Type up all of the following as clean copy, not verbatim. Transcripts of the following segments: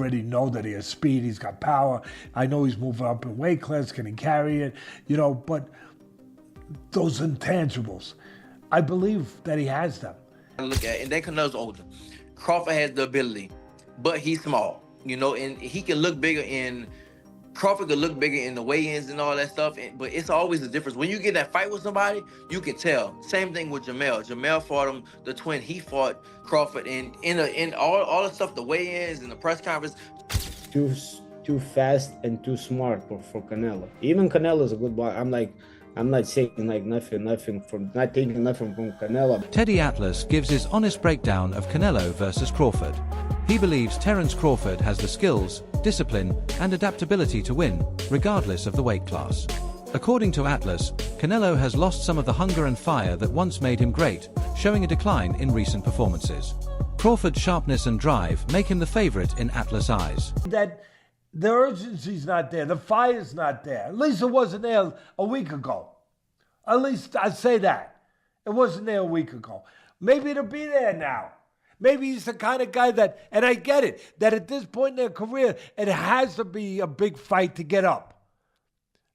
already know that he has speed, he's got power. I know he's moving up in weight class, can he carry it? You know, but those intangibles, I believe that he has them. Look at, and then Canelo's older. Crawford has the ability, but he's small, you know, and he can look bigger in. Crawford could look bigger in the weigh-ins and all that stuff, but it's always a difference. When you get that fight with somebody, you can tell. Same thing with Jamel. Jamel fought him, the twin. He fought Crawford, and in all the stuff, the weigh-ins and the press conference. Too fast and too smart for Canelo. Even Canelo is a good boxer. I'm not saying like nothing from not taking nothing from Canelo. Teddy Atlas gives his honest breakdown of Canelo versus Crawford. He believes Terence Crawford has the skills, discipline, and adaptability to win, regardless of the weight class. According to Atlas, Canelo has lost some of the hunger and fire that once made him great, showing a decline in recent performances. Crawford's sharpness and drive make him the favorite in Atlas' eyes. That the urgency's not there, the fire's not there. At least it wasn't there a week ago. At least I say that. It wasn't there a week ago. Maybe it'll be there now. Maybe he's the kind of guy that, and I get it, that at this point in their career, it has to be a big fight to get up.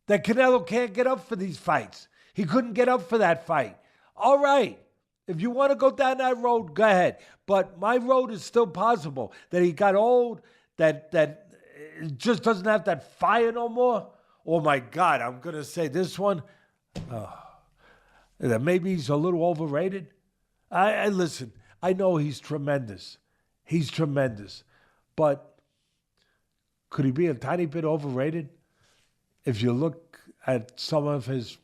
That Canelo can't get up for these fights. He couldn't get up for that fight. All right. If you want to go down that road, go ahead. But my road is still possible. That he got old, that it just doesn't have that fire no more. Oh, my God, I'm going to say this one. That maybe he's a little overrated. I listen. I know he's tremendous. He's tremendous. But could he be a tiny bit overrated? If you look at some of his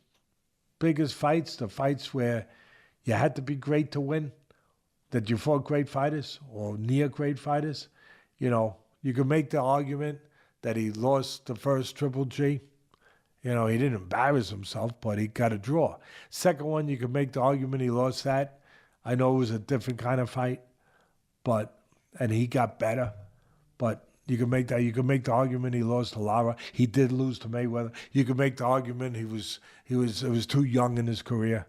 biggest fights, the fights where you had to be great to win, that you fought great fighters or near great fighters, you know, you can make the argument that he lost the first Triple G. You know, he didn't embarrass himself, but he got a draw. Second one, you can make the argument he lost that. I know it was a different kind of fight, and he got better. But you can make that. You can make the argument he lost to Lara. He did lose to Mayweather. You can make the argument it was too young in his career.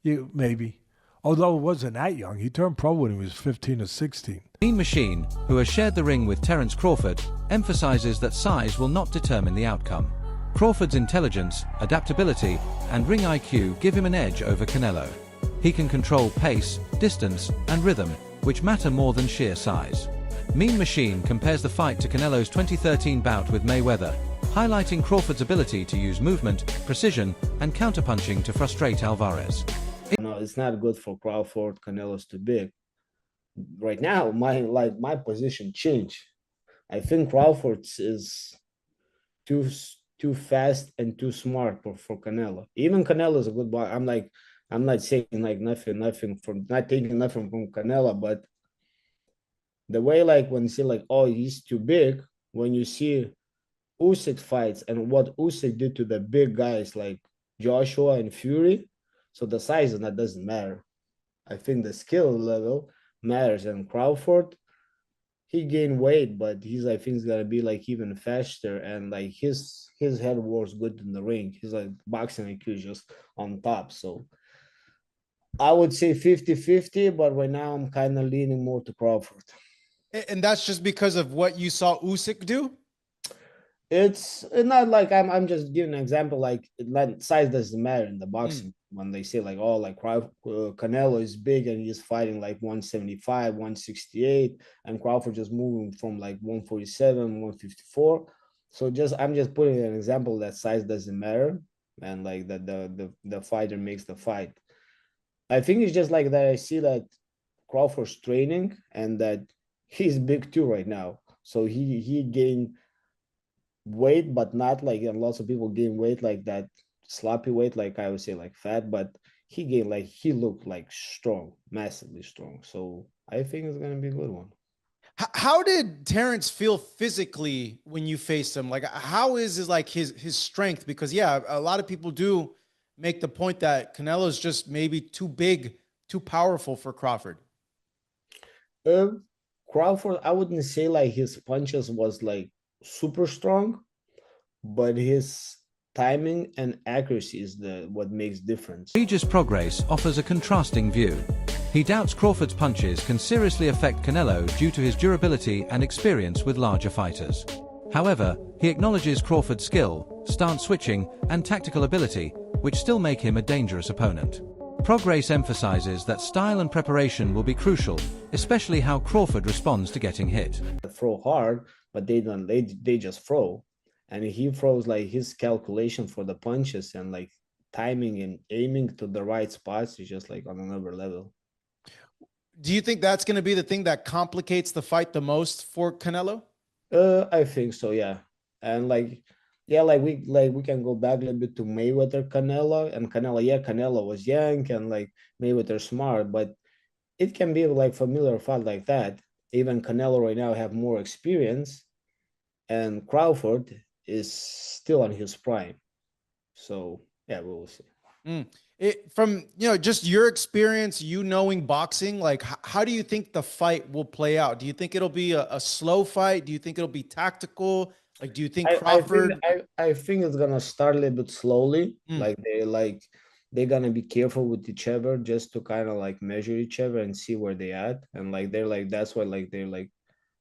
Maybe. Although it wasn't that young. He turned pro when he was 15 or 16. Mean Machine, who has shared the ring with Terence Crawford, emphasizes that size will not determine the outcome. Crawford's intelligence, adaptability, and ring IQ give him an edge over Canelo. He can control pace, distance, and rhythm, which matter more than sheer size. Mean Machine compares the fight to Canelo's 2013 bout with Mayweather, highlighting Crawford's ability to use movement, precision, and counterpunching to frustrate Alvarez. No, it's not good for Crawford. Canelo's too big. Right now, my position changed. I think Crawford is too fast and too smart for Canelo. Even Canelo is a good boxer. I'm not saying like nothing from not taking nothing from Canelo, but the way like when you see like, oh, he's too big, when you see Usyk fights and what Usyk did to the big guys like Joshua and Fury, so the size and that doesn't matter. I think the skill level matters. And Crawford, he gained weight, but I think he's gonna be like even faster, and like his head was good in the ring. He's like boxing IQ is just on top. So I would say 50-50, but right now I'm kind of leaning more to Crawford. And that's just because of what you saw Usyk do? It's not like I'm just giving an example, like size doesn't matter in the boxing. When they say like, oh, like Canelo is big and he's fighting like 175, 168, and Crawford just moving from like 147, 154. So I'm just putting an example that size doesn't matter, and like that the fighter makes the fight. I think it's just like that. I see that Crawford's training and that he's big too right now. So he gained weight, but not like, and lots of people gain weight like that sloppy weight, like I would say like fat, but he looked like strong, massively strong. So I think it's gonna be a good one. How did Terence feel physically when you faced him? Like, how is his strength? Because yeah, a lot of people do make the point that Canelo's just maybe too big, too powerful for Crawford. Crawford, I wouldn't say like his punches was like super strong, but his timing and accuracy is what makes difference. Regis Prograis offers a contrasting view. He doubts Crawford's punches can seriously affect Canelo due to his durability and experience with larger fighters. However, he acknowledges Crawford's skill, stance switching, and tactical ability, which still make him a dangerous opponent. Prograis emphasizes that style and preparation will be crucial, especially how Crawford responds to getting hit. Throw hard, but they don't. They just throw, and he throws like his calculation for the punches and like timing and aiming to the right spots is just like on another level. Do you think that's going to be the thing that complicates the fight the most for Canelo? I think so, yeah. And like, yeah, we can go back a little bit to Mayweather Canelo and Canelo. Yeah, Canelo was young and like Mayweather smart, but it can be like familiar fight like that. Even Canelo right now have more experience, and Crawford is still on his prime. So yeah, we will see. From just your experience, you knowing boxing, like how do you think the fight will play out? Do you think it'll be a slow fight? Do you think it'll be tactical? Like, do you think Crawford? I think it's gonna start a little bit slowly. They're gonna be careful with each other just to kind of like measure each other and see where they at. And like they're like that's why like they're like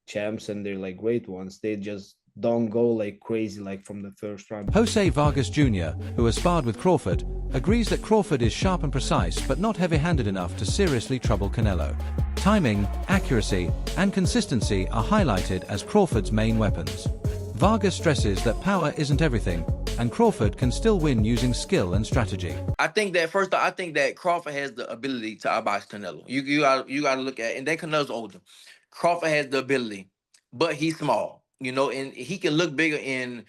champs and they're like great ones. They just don't go like crazy like from the first round. Jose Vargas Jr., who has sparred with Crawford, agrees that Crawford is sharp and precise but not heavy-handed enough to seriously trouble Canelo. Timing, accuracy, and consistency are highlighted as Crawford's main weapons. Vargas stresses that power isn't everything, and Crawford can still win using skill and strategy. I think that Crawford has the ability to outbox Canelo. You got to look at, and then Canelo's older. Crawford has the ability, but he's small, and he can look bigger in.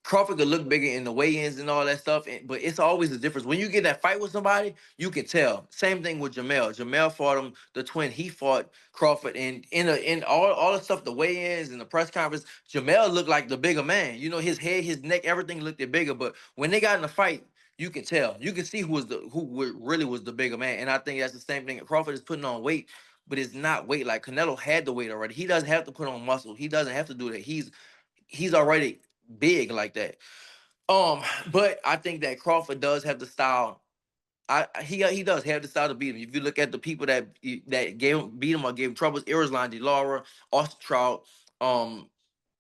Crawford could look bigger in the weigh-ins and all that stuff, but it's always a difference. When you get that fight with somebody, you can tell. Same thing with Jamel. Jamel fought him, the twin. He fought Crawford, and in all the stuff, the weigh-ins and the press conference, Jamel looked like the bigger man. His head, his neck, everything looked bigger. But when they got in the fight, you can tell. You can see who really was the bigger man. And I think that's the same thing. Crawford is putting on weight, but it's not weight. Like Canelo had the weight already. He doesn't have to put on muscle. He doesn't have to do that. He's already big like that. But I think that Crawford does have the style. He does have the style to beat him. If you look at the people that beat him or gave him troubles, Irislan, De Lara, Austin Trout,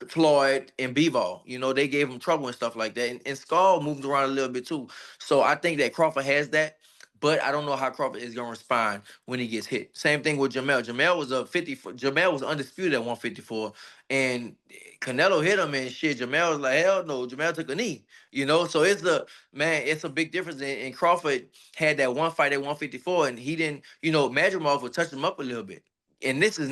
Floyd, and Bivol, they gave him trouble and stuff like that. And Skull moved around a little bit too. So I think that Crawford has that. But I don't know how Crawford is gonna respond when he gets hit. Same thing with Jamel. Jamel was Jamel was undisputed at 154, and Canelo hit him and shit. Jamel was like, hell no. Jamel took a knee. So it's a big difference. And Crawford had that one fight at 154, and he didn't. Madrimov would touch him up a little bit. And this is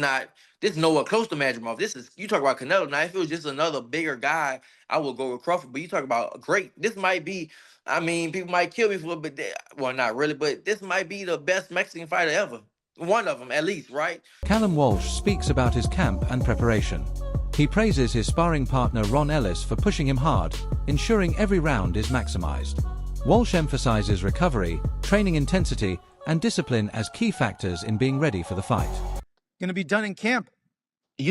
nowhere close to Madrimov. You talk about Canelo. Now, if it was just another bigger guy, I would go with Crawford. But you talk about this might be. I mean, people might kill me for it, but well, not really. But this might be the best Mexican fighter ever. One of them, at least, right? Callum Walsh speaks about his camp and preparation. He praises his sparring partner Ron Ellis for pushing him hard, ensuring every round is maximized. Walsh emphasizes recovery, training intensity, and discipline as key factors in being ready for the fight. Going to be done in camp.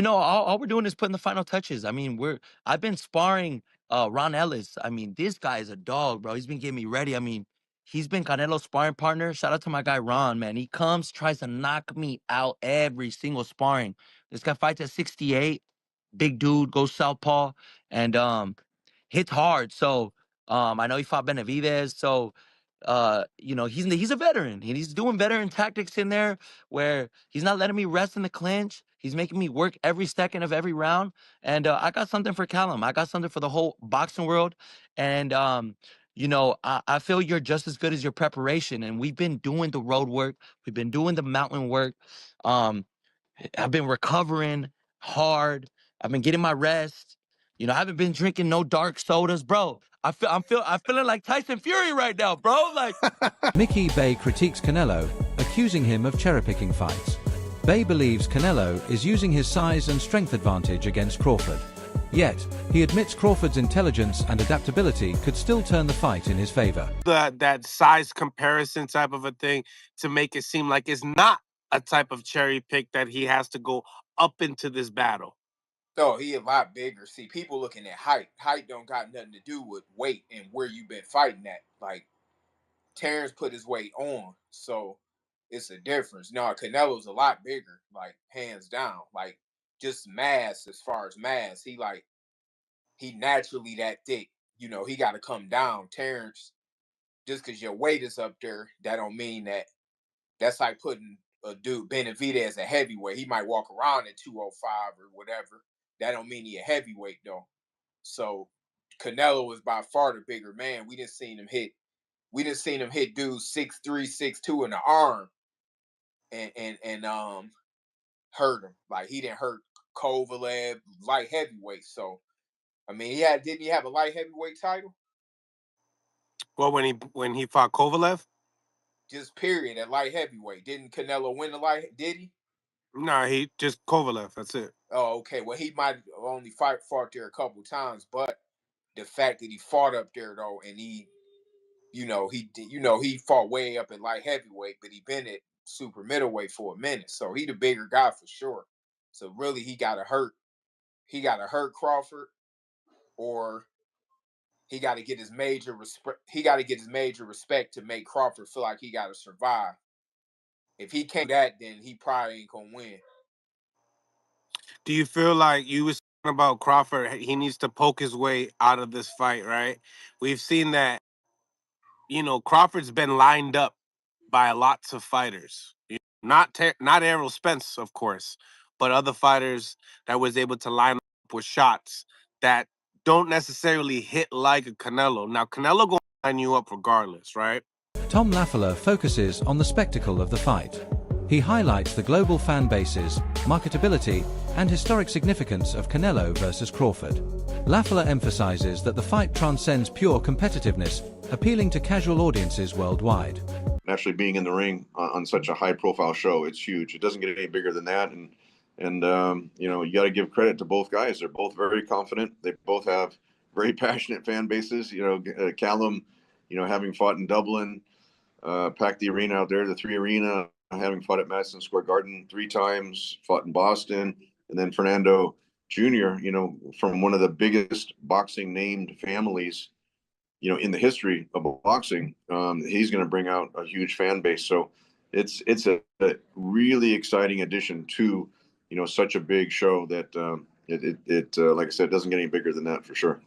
All we're doing is putting the final touches. I mean, I've been sparring Ron Ellis. I mean, this guy is a dog, bro. He's been getting me ready. I mean, he's been Canelo's sparring partner. Shout out to my guy Ron, man. He tries to knock me out every single sparring. This guy fights at 68. Big dude, goes southpaw, and hits hard. So I know he fought Benavidez. So he's a veteran, and he's doing veteran tactics in there where he's not letting me rest in the clinch. He's making me work every second of every round. And I got something for Callum. I got something for the whole boxing world. And I feel you're just as good as your preparation. And we've been doing the road work. We've been doing the mountain work. I've been recovering hard. I've been getting my rest. I haven't been drinking no dark sodas, bro. I'm feeling like Tyson Fury right now, bro. Like Mickey Bay critiques Canelo, accusing him of cherry-picking fights. Bay believes Canelo is using his size and strength advantage against Crawford. Yet, he admits Crawford's intelligence and adaptability could still turn the fight in his favor. That size comparison type of a thing to make it seem like it's not a type of cherry pick that he has to go up into this battle. Oh, he a lot bigger. See, people looking at height. Height don't got nothing to do with weight and where you've been fighting at. Like, Terrence put his weight on. So it's a difference. No, Canelo's a lot bigger, like hands down. Like just mass, as far as mass, he naturally that thick. You know, he got to come down. Terrence, just because your weight is up there, that don't mean that. That's like putting a dude Benavidez as a heavyweight. He might walk around at 205 or whatever. That don't mean he a heavyweight though. So Canelo was by far the bigger man. We didn't seen him hit. We didn't seen him hit dudes 6'3", 6'2" in the arm and hurt him. Like he didn't hurt Kovalev light heavyweight. So I mean, didn't he have a light heavyweight title? Well, when he fought Kovalev, Just period at light heavyweight. Didn't Canelo win the light? Did he? no, he just Kovalev. That's it. Oh, okay. Well, he might only fought there a couple times, but the fact that he fought up there though, and he fought way up at light heavyweight, but he been at super middleweight for a minute, so he the bigger guy for sure. So really, he got to hurt Crawford, or he got to get his major respect. He got to get his major respect to make Crawford feel like he got to survive. If he can't do that, then he probably ain't gonna win. Do you feel like you was talking about Crawford? He needs to poke his way out of this fight, right? We've seen that, Crawford's been lined up by lots of fighters. Not Errol Spence, of course, but other fighters that was able to line up with shots that don't necessarily hit like a Canelo. Now, Canelo gonna line you up regardless, right? Tom Lafleur focuses on the spectacle of the fight. He highlights the global fan bases, marketability, and historic significance of Canelo versus Crawford. Lafleur emphasizes that the fight transcends pure competitiveness, appealing to casual audiences worldwide. Actually being in the ring on such a high-profile show, it's huge. It doesn't get any bigger than that, and you got to give credit to both guys. They're both very confident. They both have very passionate fan bases. Callum, having fought in Dublin, packed the arena out there, the 3 Arena, having fought at Madison Square Garden 3 times, fought in Boston, and then Fernando Jr., from one of the biggest boxing named families, in the history of boxing. He's going to bring out a huge fan base. So it's a really exciting addition to, such a big show that like I said, doesn't get any bigger than that for sure.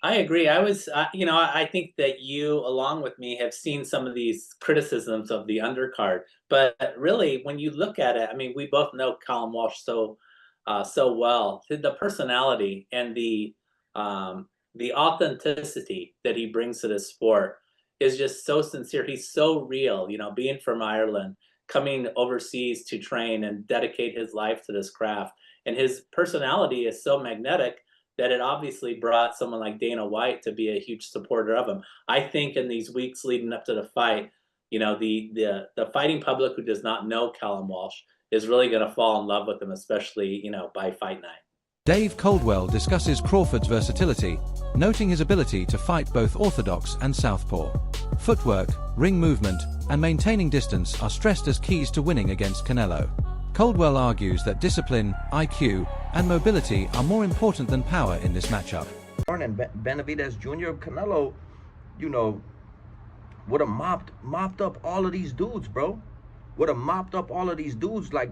I agree. I think that you, along with me, have seen some of these criticisms of the undercard. But really, when you look at it, I mean, we both know Callum Walsh so well. The personality and the authenticity that he brings to this sport is just so sincere. He's so real. Being from Ireland, coming overseas to train and dedicate his life to this craft, and his personality is so magnetic that it obviously brought someone like Dana White to be a huge supporter of him. I think in these weeks leading up to the fight, the fighting public who does not know Callum Walsh is really going to fall in love with him, especially, by fight night. Dave Coldwell discusses Crawford's versatility, noting his ability to fight both orthodox and southpaw. Footwork, ring movement, and maintaining distance are stressed as keys to winning against Canelo. Coldwell argues that discipline, IQ, and mobility are more important than power in this matchup. And Benavidez Jr., Canelo, would have mopped up all of these dudes, bro. Would have mopped up all of these dudes. Like,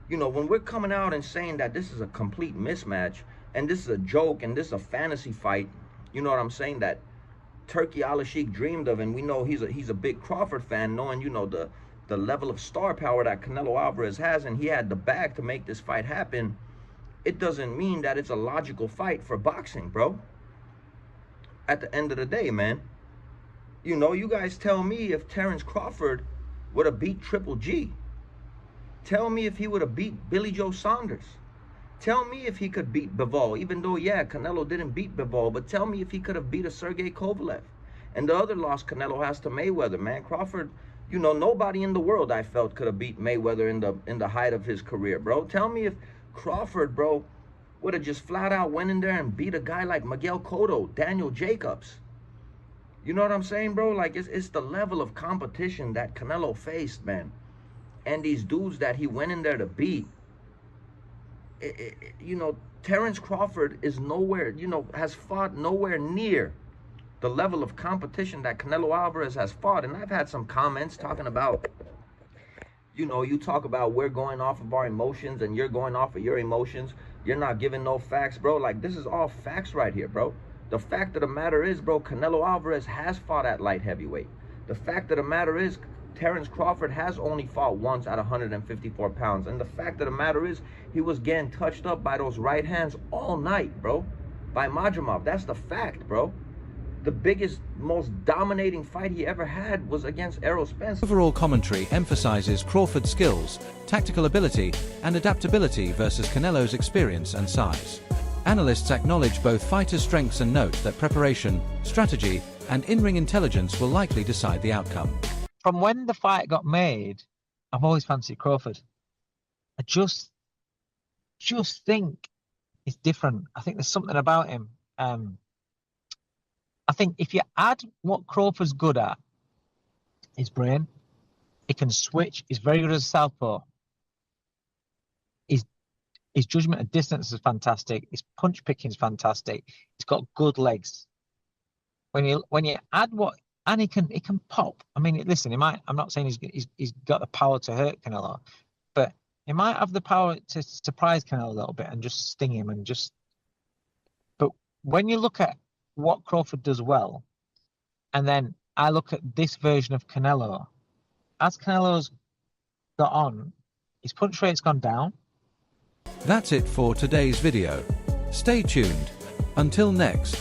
when we're coming out and saying that this is a complete mismatch and this is a joke and this is a fantasy fight, you know what I'm saying, that Turkey Al-Sheikh dreamed of, and we know he's a big Crawford fan, knowing, the level of star power that Canelo Alvarez has, and he had the bag to make this fight happen. It doesn't mean that it's a logical fight for boxing, bro. At the end of the day, man, you guys tell me if Terence Crawford would have beat Triple G. Tell me if he would have beat Billy Joe Saunders. Tell me if he could beat Bivol, even though, yeah, Canelo didn't beat Bivol, but tell me if he could have beat a Sergey Kovalev. And the other loss Canelo has to Mayweather, man. Crawford, nobody in the world, I felt, could have beat Mayweather in the height of his career, bro. Tell me if Crawford, bro, would have just flat out went in there and beat a guy like Miguel Cotto, Daniel Jacobs. You know what I'm saying, bro? Like, it's the level of competition that Canelo faced, man. And these dudes that he went in there to beat. Terence Crawford is nowhere, has fought nowhere near the level of competition that Canelo Alvarez has fought. And I've had some comments talking about, You know, you talk about we're going off of our emotions and you're going off of your emotions. You're not giving no facts, bro. Like, this is all facts right here, bro. The fact of the matter is, bro, Canelo Alvarez has fought at light heavyweight. The fact of the matter is, Terence Crawford has only fought once at 154 pounds. And the fact of the matter is, he was getting touched up by those right hands all night, bro. By Majumov. That's the fact, bro. The biggest, most dominating fight he ever had was against Errol Spence. Overall commentary emphasizes Crawford's skills, tactical ability, and adaptability versus Canelo's experience and size. Analysts acknowledge both fighters' strengths and note that preparation, strategy, and in-ring intelligence will likely decide the outcome. From when the fight got made, I've always fancied Crawford. I just think it's different. I think there's something about him. I think if you add what Crawford's good at, his brain, he can switch. He's very good as a southpaw. His judgment of distance is fantastic. His punch picking is fantastic. He's got good legs. When you add what, and he can pop. I mean, listen, he might. I'm not saying he's got the power to hurt Canelo, but he might have the power to surprise Canelo a little bit and just sting him and just. But when you look at what Crawford does well, and then I look at this version of Canelo, as Canelo's got on, his punch rate's gone down. That's it for today's video. Stay tuned. Until next.